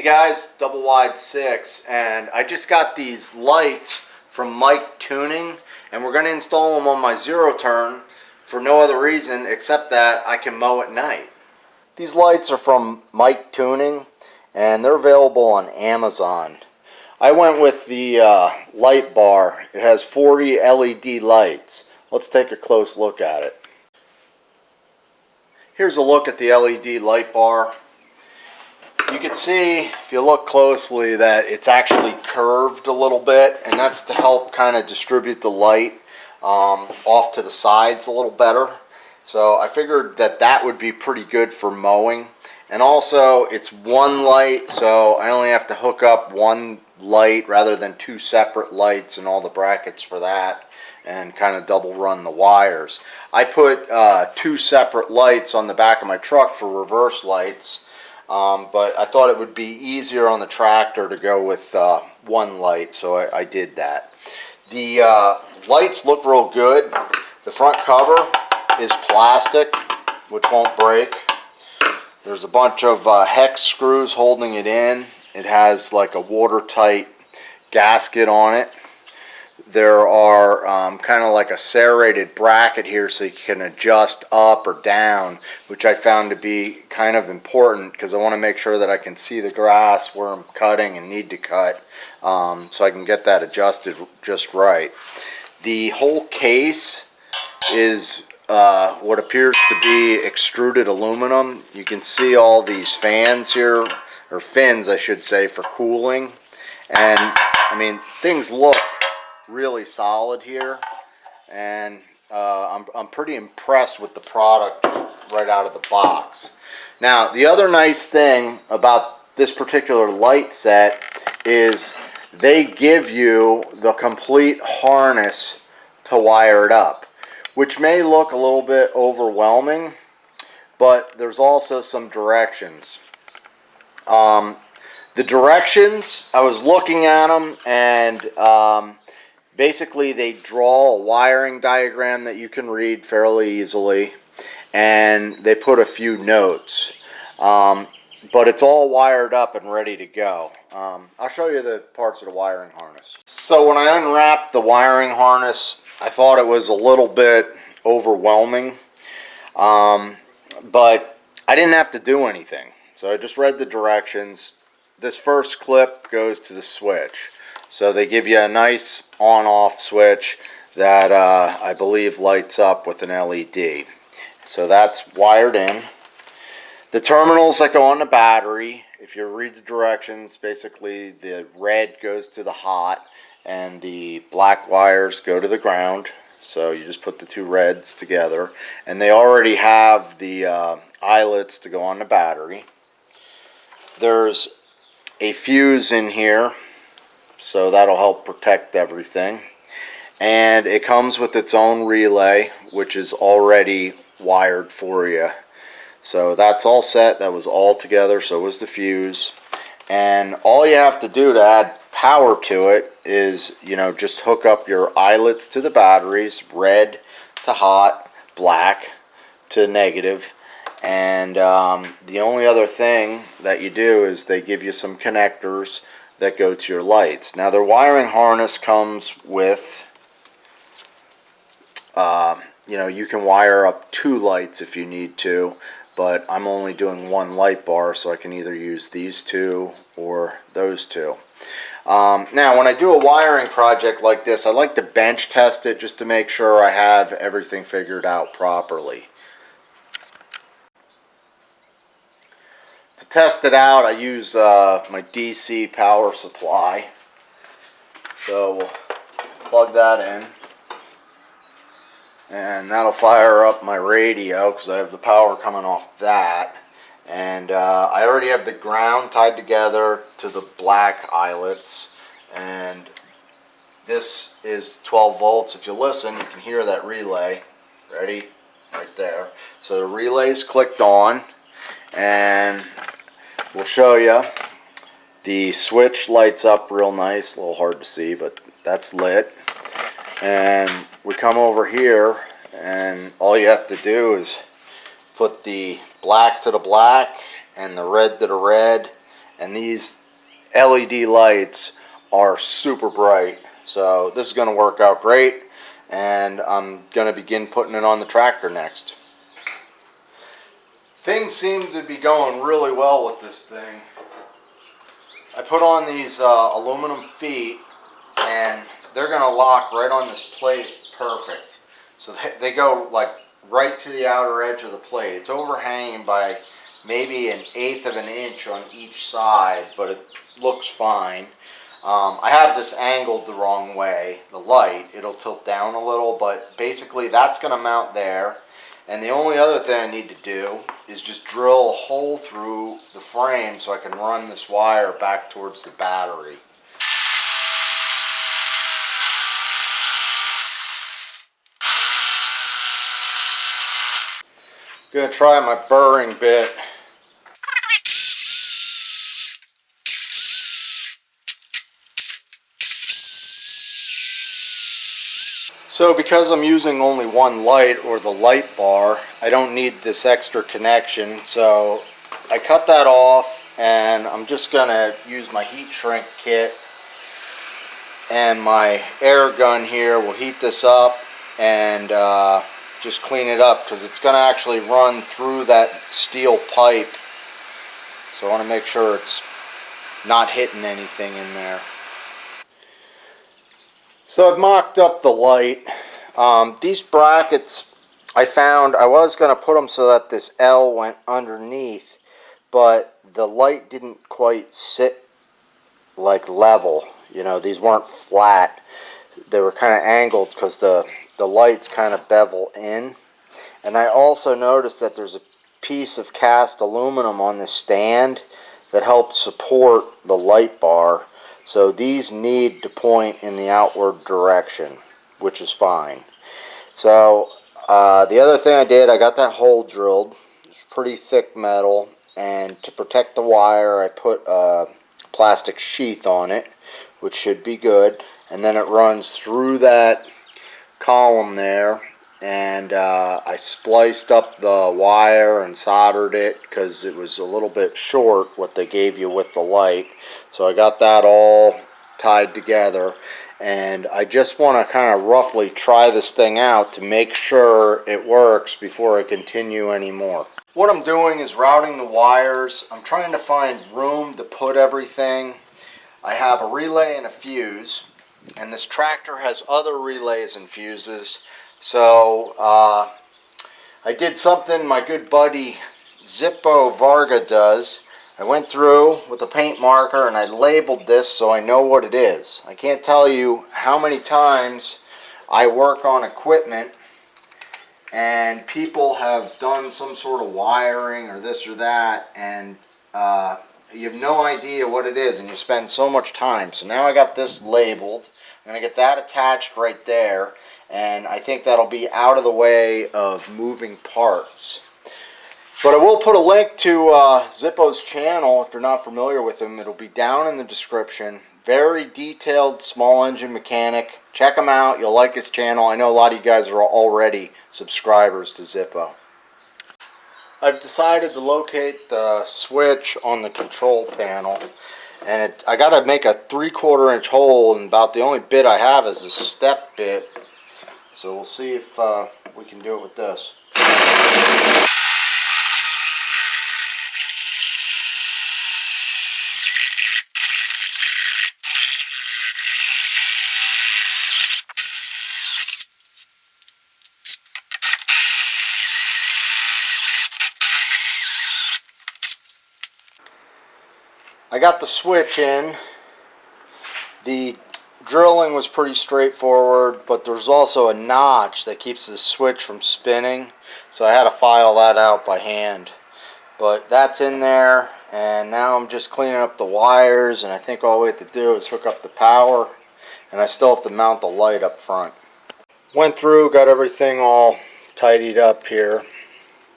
guys, double wide 6, and I just got these lights from MicTuning, and we're going to install them on my zero turn for no other reason except that I can mow at night. These lights are from MicTuning, and they're available on Amazon. I went with the light bar. It has 40 LED lights. Let's take a close look at it. Here's a look at the LED light bar. You can see, if you look closely, that it's actually curved a little bit, and that's to help kind of distribute the light off to the sides a little better. So I figured that that would be pretty good for mowing. And also, it's one light, so I only have to hook up one light rather than two separate lights and all the brackets for that, and kind of double run the wires. I put two separate lights on the back of my truck for reverse lights. But I thought it would be easier on the tractor to go with one light, so I did that. The lights look real good. The front cover is plastic, which won't break. There's a bunch of hex screws holding it in. It has like a watertight gasket on it. There are kind of like a serrated bracket here so you can adjust up or down, which I found to be kind of important because I want to make sure that I can see the grass where I'm cutting and need to cut, so I can get that adjusted just right. The whole case is what appears to be extruded aluminum. You can see all these fans here, or fins I should say, for cooling, and I mean things look really solid here, and I'm pretty impressed with the product right out of the box. Now, the other nice thing about this particular light set is they give you the complete harness to wire it up, which may look a little bit overwhelming, but there's also some directions. The directions, I was looking at them, and basically, they draw a wiring diagram that you can read fairly easily, and they put a few notes. But it's all wired up and ready to go. I'll show you the parts of the wiring harness. So when I unwrapped the wiring harness, I thought it was a little bit overwhelming, but I didn't have to do anything. So I just read the directions. This first clip goes to the switch. So they give you a nice on-off switch that I believe lights up with an LED. So that's wired in. The terminals that go on the battery, if you read the directions, basically the red goes to the hot and the black wires go to the ground. So you just put the two reds together, and they already have the eyelets to go on the battery. There's a fuse in here, so that'll help protect everything. And it comes with its own relay, which is already wired for you. So that's all set. That was all together, so was the fuse. And all you have to do to add power to it is, you know, just hook up your eyelets to the batteries, red to hot, black to negative. And the only other thing that you do is they give you some connectors that go to your lights. Now, their wiring harness comes with, you know, you can wire up two lights if you need to, but I'm only doing one light bar, so I can either use these two or those two. Now, when I do a wiring project like this, I like to bench test it just to make sure I have everything figured out properly. To test it out, I use my DC power supply. So we'll plug that in, and that'll fire up my radio because I have the power coming off that. And I already have the ground tied together to the black eyelets, and this is 12 volts. If you listen, you can hear that relay. Ready? Right there. So the relay's clicked on, and we'll show you. The switch lights up real nice, a little hard to see, but that's lit. And we come over here, and all you have to do is put the black to the black and the red to the red, and these LED lights are super bright. So this is going to work out great, and I'm going to begin putting it on the tractor next. Things seem to be going really well with this thing. I put on these aluminum feet, and they're going to lock right on this plate perfect. So they go like right to the outer edge of the plate. It's overhanging by maybe 1/8 of an inch on each side, but it looks fine. I have this angled the wrong way, the light. It'll tilt down a little, but basically that's going to mount there. And the only other thing I need to do is just drill a hole through the frame so I can run this wire back towards the battery. I'm going to try my burring bit. So because I'm using only one light, or the light bar, I don't need this extra connection. So I cut that off, and I'm just going to use my heat shrink kit, and my air gun here will heat this up and just clean it up, because it's going to actually run through that steel pipe. So I want to make sure it's not hitting anything in there. So I've mocked up the light. These brackets, I found I was going to put them so that this L went underneath, but the light didn't quite sit like level. You know, these weren't flat. They were kind of angled because the lights kind of bevel in. And I also noticed that there's a piece of cast aluminum on the stand that helps support the light bar. So these need to point in the outward direction, which is fine. So the other thing I did, I got that hole drilled. It's pretty thick metal, and to protect the wire, I put a plastic sheath on it, which should be good. And then it runs through that column there, and I spliced up the wire and soldered it because it was a little bit short what they gave you with the light. So I got that all tied together, and I just want to kind of roughly try this thing out to make sure it works before I continue anymore. What I'm doing is routing the wires. I'm trying to find room to put everything. I have a relay and a fuse, and this tractor has other relays and fuses. So I did something my good buddy Zippo Varga does. I went through with a paint marker and I labeled this so I know what it is. I can't tell you how many times I work on equipment and people have done some sort of wiring or this or that, and you have no idea what it is, and you spend so much time. So now I got this labeled. I'm going to get that attached right there, and I think that'll be out of the way of moving parts. But I will put a link to Zippo's channel if you're not familiar with him. It'll be down in the description. Very detailed small engine mechanic. Check him out. You'll like his channel. I know a lot of you guys are already subscribers to Zippo. I've decided to locate the switch on the control panel, and I got to make a 3/4 inch hole, and about the only bit I have is a step bit. So we'll see if we can do it with this. I got the switch in. The drilling was pretty straightforward, but there's also a notch that keeps the switch from spinning, so I had to file that out by hand. But that's in there, and now I'm just cleaning up the wires, and I think all we have to do is hook up the power, and I still have to mount the light up front. Went through, got everything all tidied up here,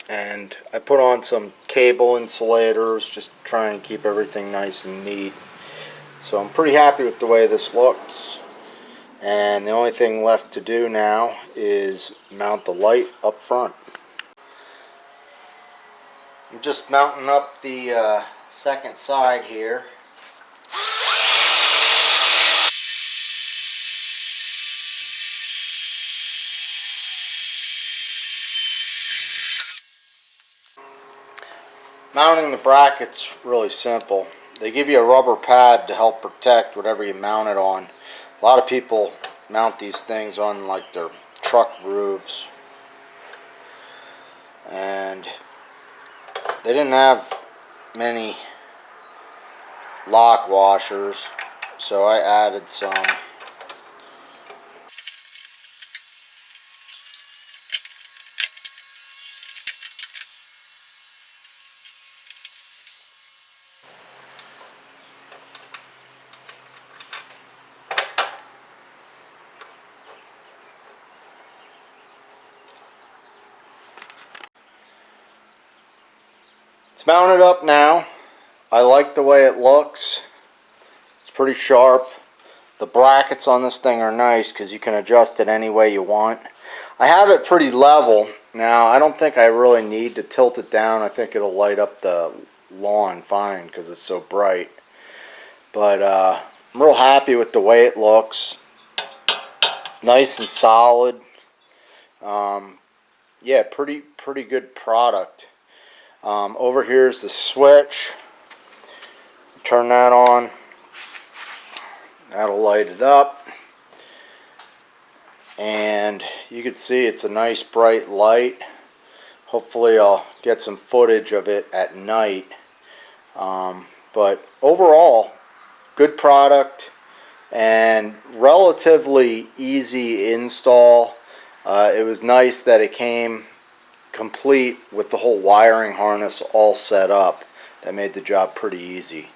and I put on some cable insulators, just try and keep everything nice and neat. So I'm pretty happy with the way this looks, and the only thing left to do now is mount the light up front. I'm just mounting up the second side here. Mounting the bracket's really simple. They give you a rubber pad to help protect whatever you mount it on. A lot of people mount these things on like their truck roofs, and they didn't have many lock washers, so I added some. It's mounted up now. I like the way it looks. It's pretty sharp. The brackets on this thing are nice because you can adjust it any way you want. I have it pretty level. Now, I don't think I really need to tilt it down. I think it'll light up the lawn fine because it's so bright. But I'm real happy with the way it looks. Nice and solid. Yeah, pretty good product. Over here is the switch. Turn that on. That'll light it up. And you can see it's a nice bright light. Hopefully I'll get some footage of it at night. But overall, good product and relatively easy install. It was nice that it came complete with the whole wiring harness all set up. That made the job pretty easy.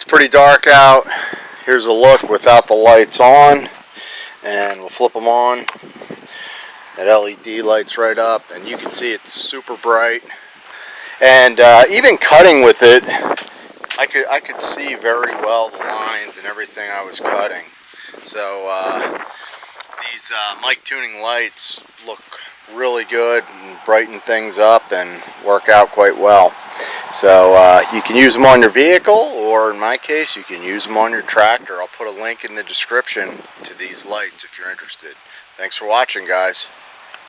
Pretty dark out. Here's a look without the lights on, and we'll flip them on. That LED lights right up, and you can see it's super bright. And even cutting with it, I could see very well the lines and everything I was cutting. So these MicTuning lights look really good and brighten things up and work out quite well. So you can use them on your vehicle, or in my case, you can use them on your tractor. I'll put a link in the description to these lights if you're interested. Thanks for watching, guys.